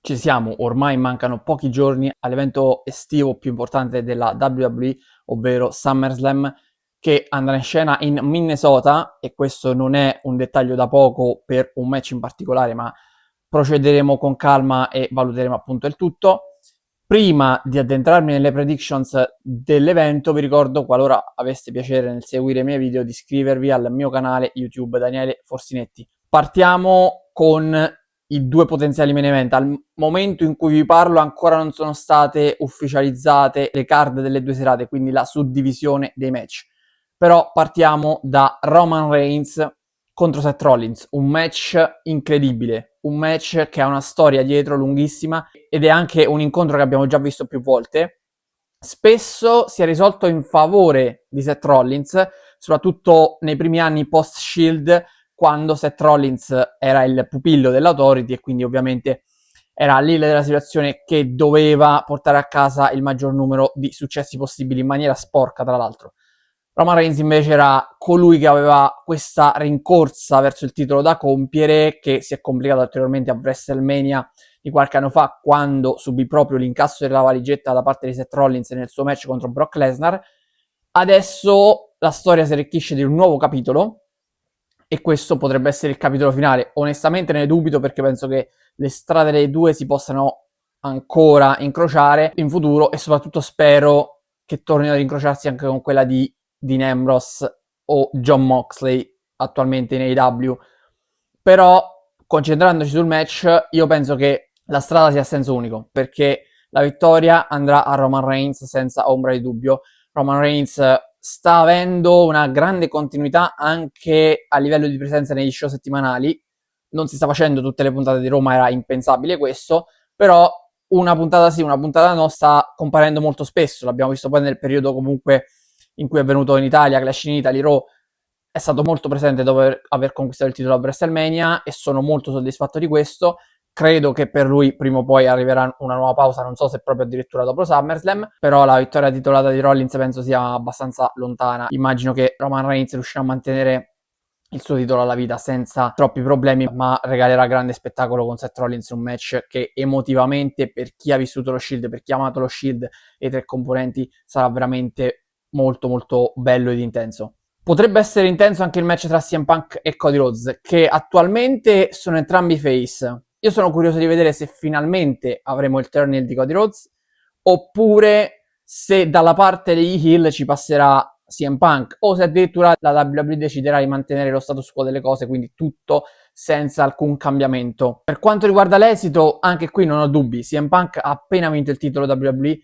Ci siamo, ormai mancano pochi giorni all'evento estivo più importante della WWE, ovvero SummerSlam, che andrà in scena in Minnesota, e questo non è un dettaglio da poco per un match in particolare, ma procederemo con calma e valuteremo appunto il tutto. Prima di addentrarmi nelle predictions dell'evento, vi ricordo, qualora aveste piacere nel seguire i miei video, di iscrivervi al mio canale YouTube Daniele Forsinetti. Partiamo con i due potenziali main event. Al momento in cui vi parlo ancora non sono state ufficializzate le card delle due serate, quindi la suddivisione dei match. Però partiamo da Roman Reigns contro Seth Rollins, un match incredibile, un match che ha una storia dietro lunghissima ed è anche un incontro che abbiamo già visto più volte. Spesso si è risolto in favore di Seth Rollins, soprattutto nei primi anni post-Shield, quando Seth Rollins era il pupillo dell'Authority e quindi ovviamente era l'il della situazione che doveva portare a casa il maggior numero di successi possibili in maniera sporca, tra l'altro. Roman Reigns invece era colui che aveva questa rincorsa verso il titolo da compiere, che si è complicato ulteriormente a WrestleMania di qualche anno fa, quando subì proprio l'incasso della valigetta da parte di Seth Rollins nel suo match contro Brock Lesnar. Adesso la storia si arricchisce di un nuovo capitolo, e questo potrebbe essere il capitolo finale. Onestamente ne dubito, perché penso che le strade dei due si possano ancora incrociare in futuro, e soprattutto spero che tornino ad incrociarsi anche con quella di Dean Ambrose o Jon Moxley, attualmente in AEW. Però, concentrandoci sul match, io penso che la strada sia a senso unico, perché la vittoria andrà a Roman Reigns senza ombra di dubbio. Roman Reigns sta avendo una grande continuità anche a livello di presenza negli show settimanali. Non si sta facendo tutte le puntate di Roma, era impensabile questo, però una puntata sì, una puntata no, sta comparendo molto spesso. L'abbiamo visto poi nel periodo comunque in cui è venuto in Italia, Clash in Italy, Raw è stato molto presente dopo aver conquistato il titolo a WrestleMania, e sono molto soddisfatto di questo. Credo che per lui prima o poi arriverà una nuova pausa, non so se proprio addirittura dopo SummerSlam, però la vittoria titolata di Rollins penso sia abbastanza lontana. Immagino che Roman Reigns riuscirà a mantenere il suo titolo alla vita senza troppi problemi, ma regalerà grande spettacolo con Seth Rollins, un match che emotivamente, per chi ha vissuto lo Shield, per chi ha amato lo Shield e i tre componenti, sarà veramente molto molto bello ed intenso. Potrebbe essere intenso anche il match tra CM Punk e Cody Rhodes, che attualmente sono entrambi face. Io sono curioso di vedere se finalmente avremo il turn heel di Cody Rhodes, oppure se dalla parte degli heel ci passerà CM Punk, o se addirittura la WWE deciderà di mantenere lo status quo delle cose, quindi tutto senza alcun cambiamento. Per quanto riguarda l'esito, anche qui non ho dubbi. CM Punk ha appena vinto il titolo WWE.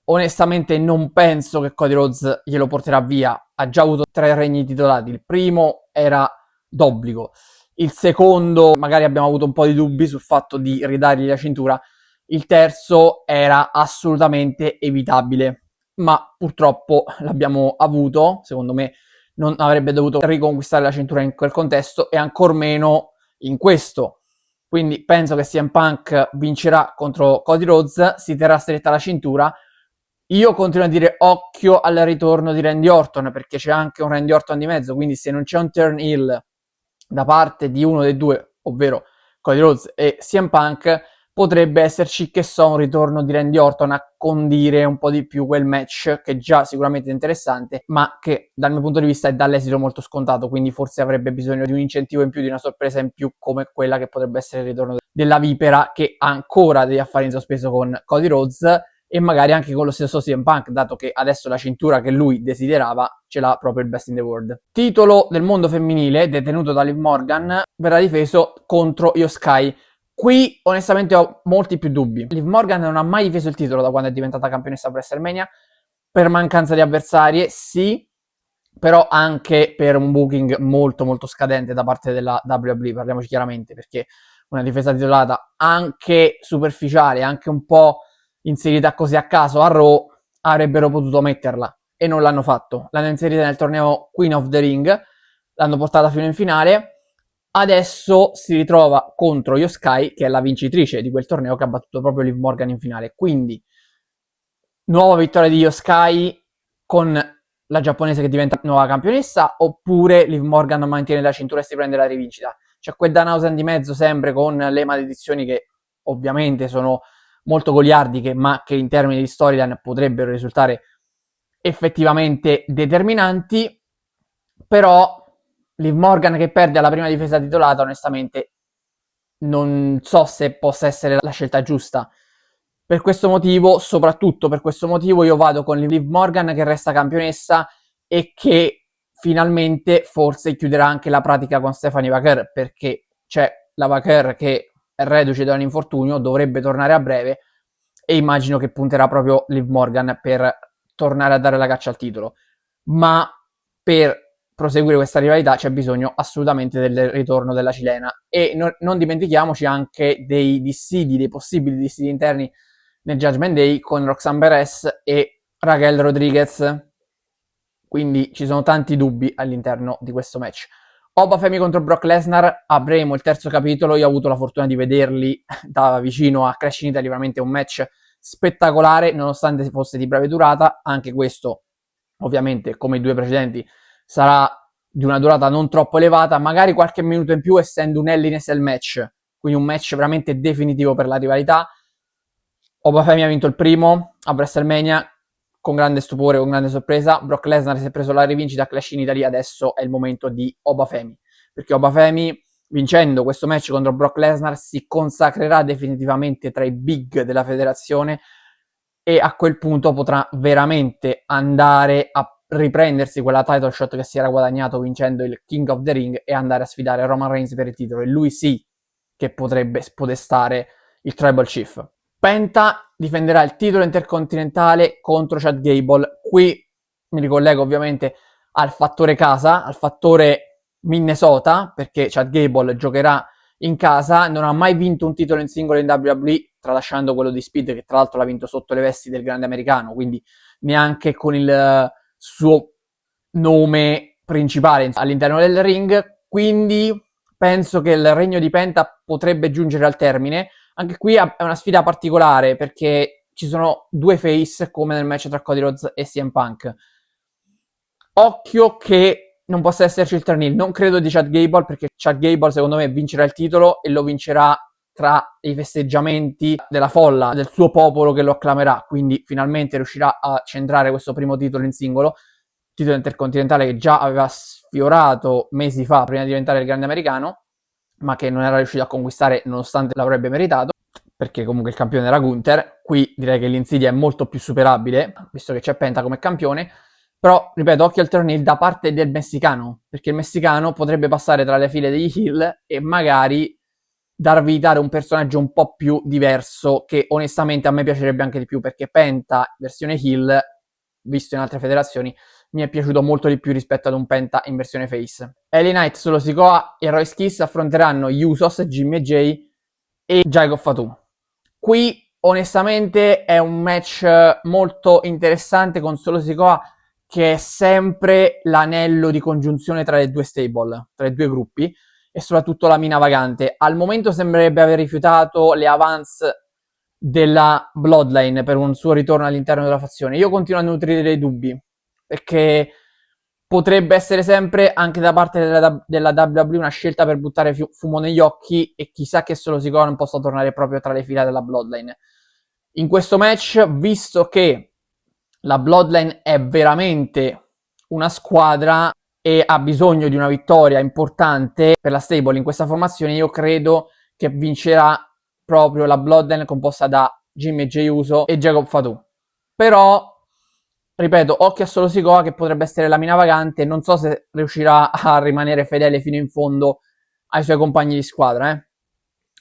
Onestamente non penso che Cody Rhodes glielo porterà via. Ha già avuto 3 regni titolati. Il primo era d'obbligo. Il secondo magari abbiamo avuto un po' di dubbi sul fatto di ridargli la cintura. Il terzo era assolutamente evitabile, ma purtroppo l'abbiamo avuto. Secondo me non avrebbe dovuto riconquistare la cintura in quel contesto, e ancor meno in questo. Quindi penso che CM Punk vincerà contro Cody Rhodes, si terrà stretta la cintura. Io continuo a dire occhio al ritorno di Randy Orton, perché c'è anche un Randy Orton di mezzo, quindi se non c'è un turn heel da parte di uno dei due, ovvero Cody Rhodes e CM Punk, potrebbe esserci, che so, un ritorno di Randy Orton a condire un po' di più quel match, che già sicuramente è interessante, ma che dal mio punto di vista è dall'esito molto scontato, quindi forse avrebbe bisogno di un incentivo in più, di una sorpresa in più, come quella che potrebbe essere il ritorno della Vipera, che ha ancora degli affari in sospeso con Cody Rhodes, e magari anche con lo stesso CM Punk, dato che adesso la cintura che lui desiderava ce l'ha proprio il Best in the World. Titolo del mondo femminile detenuto da Liv Morgan verrà difeso contro Io Sky. Qui onestamente ho molti più dubbi. Liv Morgan non ha mai difeso il titolo da quando è diventata campionessa WrestleMania, per mancanza di avversarie, sì, però anche per un booking molto molto scadente da parte della WWE, parliamoci chiaramente, perché una difesa titolata anche superficiale, anche un po' inserita così a caso a Raw, avrebbero potuto metterla, e non l'hanno fatto. L'hanno inserita nel torneo Queen of the Ring, l'hanno portata fino in finale. Adesso si ritrova contro Io Sky, che è la vincitrice di quel torneo, che ha battuto proprio Liv Morgan in finale. Quindi nuova vittoria di Io Sky con la giapponese che diventa nuova campionessa, oppure Liv Morgan mantiene la cintura e si prende la rivincita. C'è quel Danhausen di mezzo sempre con le maledizioni che ovviamente sono molto goliardiche, ma che in termini di storyline potrebbero risultare effettivamente determinanti. Però Liv Morgan che perde alla prima difesa titolata, onestamente non so se possa essere la scelta giusta. Per questo motivo, soprattutto per questo motivo, io vado con Liv Morgan che resta campionessa e che finalmente forse chiuderà anche la pratica con Stephanie Vaquer, perché c'è la Vaquer che è reduce da un infortunio, dovrebbe tornare a breve e immagino che punterà proprio Liv Morgan per tornare a dare la caccia al titolo. Ma per proseguire questa rivalità c'è bisogno assolutamente del ritorno della cilena e non dimentichiamoci anche dei dissidi, dei possibili dissidi interni nel Judgment Day con Roxanne Perez e Raquel Rodriguez, quindi ci sono tanti dubbi all'interno di questo match. Oba Femi contro Brock Lesnar, avremo il terzo capitolo, io ho avuto la fortuna di vederli da vicino a Crash in Italy, veramente un match spettacolare nonostante fosse di breve durata, anche questo ovviamente come i due precedenti sarà di una durata non troppo elevata, magari qualche minuto in più essendo un Hell in a Cell match, quindi un match veramente definitivo per la rivalità. Oba Femi ha vinto il primo a WrestleMania con grande stupore, con grande sorpresa. Brock Lesnar si è preso la rivincita a Clash in Italy, adesso è il momento di Oba Femi, perché Oba Femi vincendo questo match contro Brock Lesnar si consacrerà definitivamente tra i big della federazione e a quel punto potrà veramente andare a riprendersi quella title shot che si era guadagnato vincendo il King of the Ring e andare a sfidare Roman Reigns per il titolo, e lui sì che potrebbe spodestare il Tribal Chief. Penta difenderà il titolo intercontinentale contro Chad Gable. Qui mi ricollego ovviamente al fattore casa, al fattore Minnesota, perché Chad Gable giocherà in casa, non ha mai vinto un titolo in singolo in WWE, tralasciando quello di Speed, che tra l'altro l'ha vinto sotto le vesti del grande americano, quindi neanche con il suo nome principale all'interno del ring, quindi penso che il regno di Penta potrebbe giungere al termine. Anche qui è una sfida particolare perché ci sono due face come nel match tra Cody Rhodes e CM Punk. Occhio che non possa esserci il turn heel, non credo di Chad Gable, perché Chad Gable secondo me vincerà il titolo e lo vincerà tra i festeggiamenti della folla, del suo popolo che lo acclamerà, quindi finalmente riuscirà a centrare questo primo titolo in singolo, titolo intercontinentale che già aveva sfiorato mesi fa prima di diventare il grande americano, ma che non era riuscito a conquistare nonostante l'avrebbe meritato, perché comunque il campione era Gunther. Qui direi che l'Insidia è molto più superabile, visto che c'è Penta come campione. Però, ripeto, occhio al turn heel da parte del messicano, perché il messicano potrebbe passare tra le file degli heel e magari dar vita a un personaggio un po' più diverso, che onestamente a me piacerebbe anche di più, perché Penta, versione heel, visto in altre federazioni, mi è piaciuto molto di più rispetto ad un Penta in versione face. LA Knight, Solo Sikoa e Royce Kiss affronteranno Usos, Jimmy e Jay e Jacob Fatu. Qui onestamente è un match molto interessante con Solo Sikoa, che è sempre l'anello di congiunzione tra le due stable, tra i due gruppi, e soprattutto la mina vagante. Al momento sembrerebbe aver rifiutato le avance della Bloodline per un suo ritorno all'interno della fazione. Io continuo a nutrire dei dubbi, perché potrebbe essere sempre anche da parte della WWE una scelta per buttare fumo negli occhi, e chissà che Solo Sikoa non possa tornare proprio tra le fila della Bloodline. In questo match, visto che la Bloodline è veramente una squadra e ha bisogno di una vittoria importante per la stable in questa formazione, io credo che vincerà proprio la Bloodline composta da Jimmy e Jey Uso e Jacob Fatu. Però, ripeto, occhio a Solo Sikoa che potrebbe essere la mina vagante, non so se riuscirà a rimanere fedele fino in fondo ai suoi compagni di squadra,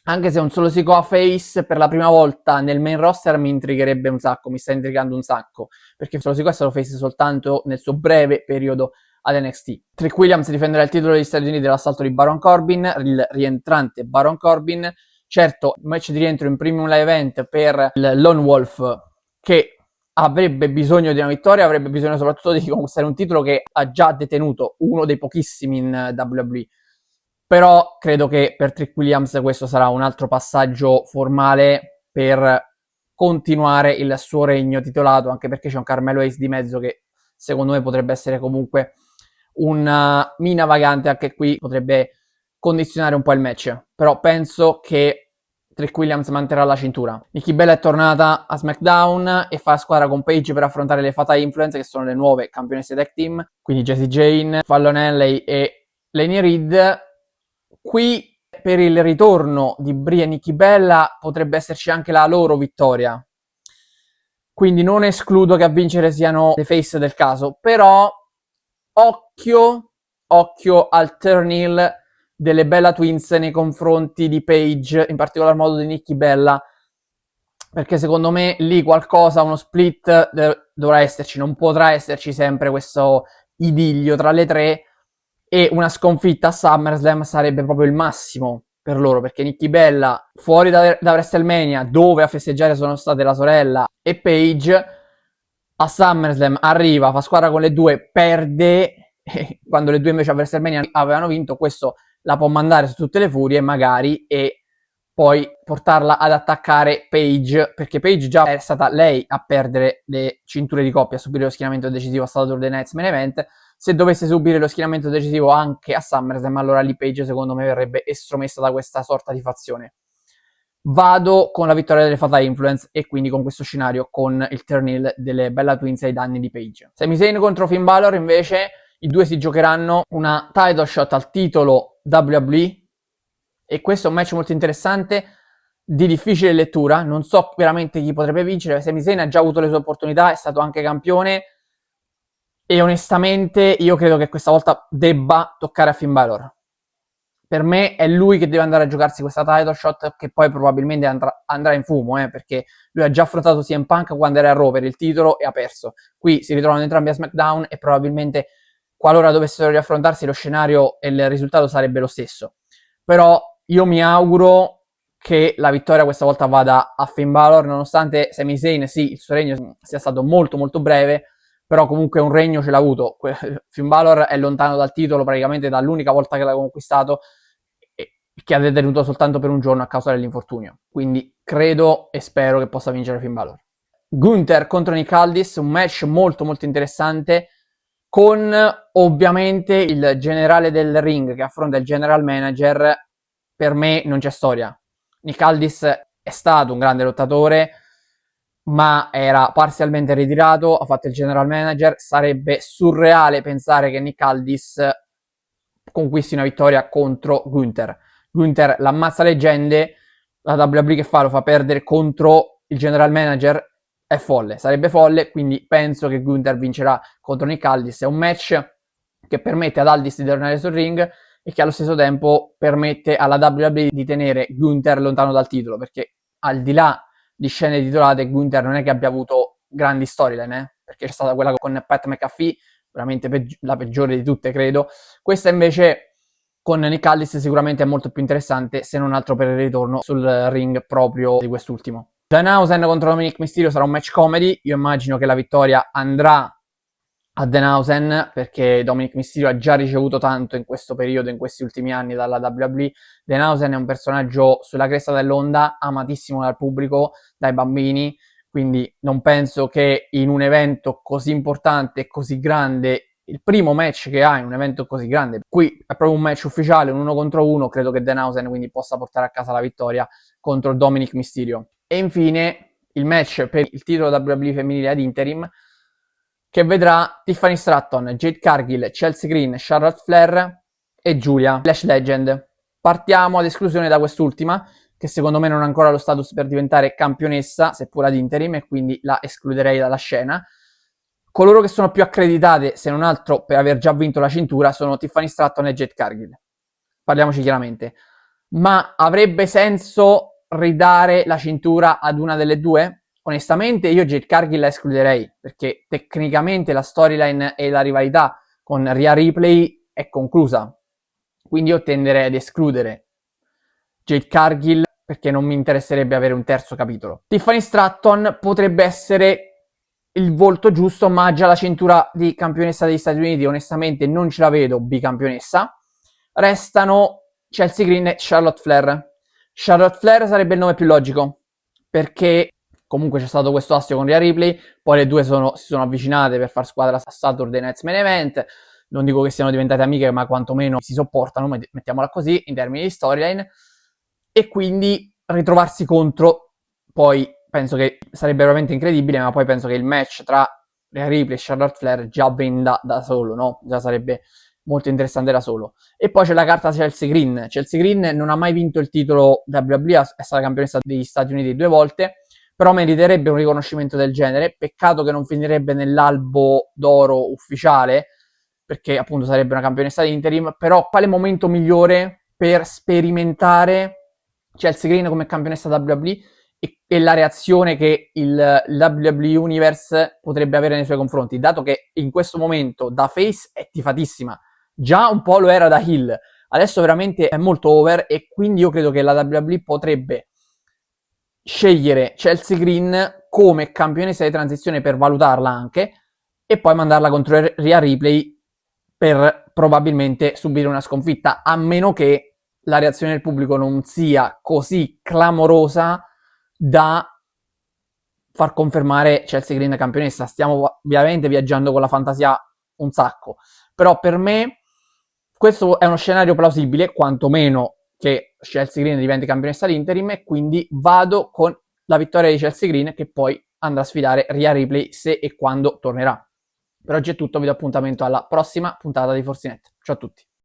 Anche se un Solo Sikoa face per la prima volta nel main roster mi intrigherebbe un sacco, mi sta intrigando un sacco, perché Solo Sikoa è stato face soltanto nel suo breve periodo ad NXT. Trick Williams difenderà il titolo degli Stati Uniti dall'assalto di Baron Corbin, il rientrante Baron Corbin. Certo, match di rientro in Premium Live Event per il Lone Wolf, che avrebbe bisogno di una vittoria, avrebbe bisogno soprattutto di conquistare un titolo che ha già detenuto, uno dei pochissimi in WWE. Però credo che per Trick Williams questo sarà un altro passaggio formale per continuare il suo regno titolato, anche perché c'è un Carmelo Hayes di mezzo che secondo me potrebbe essere comunque una mina vagante, anche qui potrebbe condizionare un po' il match. Però penso che Trick Williams manterrà la cintura. Nikki Bella è tornata a SmackDown e fa squadra con Paige per affrontare le Fatal Influence, che sono le nuove campionesse tag team, quindi Jessie Jane, Fallon Henley e Lenny Reed. Qui per il ritorno di Brie e Nikki Bella potrebbe esserci anche la loro vittoria, quindi non escludo che a vincere siano le face del caso, però occhio al turn heel delle Bella Twins nei confronti di Paige, in particolar modo di Nikki Bella, perché secondo me lì qualcosa, uno split dovrà esserci, non potrà esserci sempre questo idillio tra le tre, e una sconfitta a SummerSlam sarebbe proprio il massimo per loro, perché Nikki Bella fuori da WrestleMania, dove a festeggiare sono state la sorella e Paige, a SummerSlam arriva, fa squadra con le due, perde, quando le due invece a WrestleMania avevano vinto. Questo la può mandare su tutte le furie magari e poi portarla ad attaccare Paige, perché Paige già è stata lei a perdere le cinture di coppia, a subire lo schienamento decisivo a Saturday Night's Main Event. Se dovesse subire lo schienamento decisivo anche a SummerSlam, allora lì Paige secondo me verrebbe estromessa da questa sorta di fazione. Vado con la vittoria delle Fatal Influence e quindi con questo scenario con il turn heel delle Bella Twins ai danni di Paige. Sami Zayn contro Finn Balor invece, i due si giocheranno una title shot al titolo WWE e questo è un match molto interessante, di difficile lettura. Non so veramente chi potrebbe vincere. Sami Zayn ha già avuto le sue opportunità, è stato anche campione e onestamente io credo che questa volta debba toccare a Finn Balor. Per me è lui che deve andare a giocarsi questa title shot, che poi probabilmente andrà in fumo, perché lui ha già affrontato CM Punk quando era a Raw per il titolo e ha perso. Qui si ritrovano entrambi a SmackDown e probabilmente qualora dovessero riaffrontarsi lo scenario e il risultato sarebbe lo stesso. Però io mi auguro che la vittoria questa volta vada a Finn Balor, nonostante Sami Zayn, sì, il suo regno sia stato molto molto breve, però comunque un regno ce l'ha avuto. Finn Balor è lontano dal titolo praticamente dall'unica volta che l'ha conquistato, che ha detenuto soltanto per un giorno a causa dell'infortunio. Quindi credo e spero che possa vincere Finn Balor. Gunther contro Nick Aldis, un match molto molto interessante, con ovviamente il generale del ring che affronta il general manager. Per me non c'è storia. Nick Aldis è stato un grande lottatore, ma era parzialmente ritirato, ha fatto il general manager. Sarebbe surreale pensare che Nick Aldis conquisti una vittoria contro Gunther. Gunther l'ammazza leggende, la WWE che fa? Lo fa perdere contro il general manager? È folle, sarebbe folle, quindi penso che Gunther vincerà contro Nick Aldis. È un match che permette ad Aldis di tornare sul ring e che allo stesso tempo permette alla WWE di tenere Gunther lontano dal titolo, perché al di là di scene titolate Gunther non è che abbia avuto grandi storyline, perché c'è stata quella con Pat McAfee, veramente la peggiore di tutte credo. Questa invece con Nick Aldis sicuramente è molto più interessante, se non altro per il ritorno sul ring proprio di quest'ultimo. Danhausen contro Dominic Mysterio sarà un match comedy. Io immagino che la vittoria andrà a Danhausen, perché Dominic Mysterio ha già ricevuto tanto in questo periodo, in questi ultimi anni dalla WWE. Danhausen è un personaggio sulla cresta dell'onda, amatissimo dal pubblico, dai bambini, quindi non penso che in un evento così importante e così grande, il primo match che ha in un evento così grande, qui è proprio un match ufficiale, un 1 contro 1, credo che Danhausen quindi possa portare a casa la vittoria contro Dominic Mysterio. E infine il match per il titolo WWE femminile ad interim, che vedrà Tiffany Stratton, Jade Cargill, Chelsea Green, Charlotte Flair e Giulia, Lash Legend. Partiamo ad esclusione da quest'ultima, che secondo me non ha ancora lo status per diventare campionessa, seppur ad interim, e quindi la escluderei dalla scena. Coloro che sono più accreditate, se non altro per aver già vinto la cintura, sono Tiffany Stratton e Jade Cargill. Parliamoci chiaramente. Ma avrebbe senso ridare la cintura ad una delle due? Onestamente io Jade Cargill la escluderei, perché tecnicamente la storyline e la rivalità con Rhea Ripley è conclusa. Quindi io tenderei ad escludere Jade Cargill, perché non mi interesserebbe avere un terzo capitolo. Tiffany Stratton potrebbe essere il volto giusto, ma ha già la cintura di campionessa degli Stati Uniti, onestamente non ce la vedo bicampionessa. Restano Chelsea Green e Charlotte Flair. Charlotte Flair sarebbe il nome più logico, perché comunque c'è stato questo astio con Rhea Ripley, poi le due si sono avvicinate per far squadra a Saturday Night's Main Event. Non dico che siano diventate amiche, ma quantomeno si sopportano, mettiamola così, in termini di storyline. E quindi ritrovarsi contro, poi penso che sarebbe veramente incredibile, ma poi penso che il match tra Rhea Ripley e Charlotte Flair già venda da solo, no? Già sarebbe molto interessante da solo. E poi c'è la carta Chelsea Green. Chelsea Green non ha mai vinto il titolo WWE, è stata campionessa degli Stati Uniti 2 volte, però meriterebbe un riconoscimento del genere. Peccato che non finirebbe nell'albo d'oro ufficiale, perché appunto sarebbe una campionessa di interim, però quale momento migliore per sperimentare Chelsea Green come campionessa WWE e la reazione che il WWE Universe potrebbe avere nei suoi confronti, dato che in questo momento da face è tifatissima, già un po' lo era da heel, adesso veramente è molto over e quindi io credo che la WWE potrebbe scegliere Chelsea Green come campionessa di transizione per valutarla anche e poi mandarla contro Rhea Ripley per probabilmente subire una sconfitta, a meno che la reazione del pubblico non sia così clamorosa da far confermare Chelsea Green campionessa. Stiamo ovviamente viaggiando con la fantasia un sacco, però per me questo è uno scenario plausibile, quantomeno che Chelsea Green diventi campionessa all'interim, e quindi vado con la vittoria di Chelsea Green che poi andrà a sfidare Rhea Ripley se e quando tornerà. Per oggi è tutto, vi do appuntamento alla prossima puntata di Forcinet. Ciao a tutti.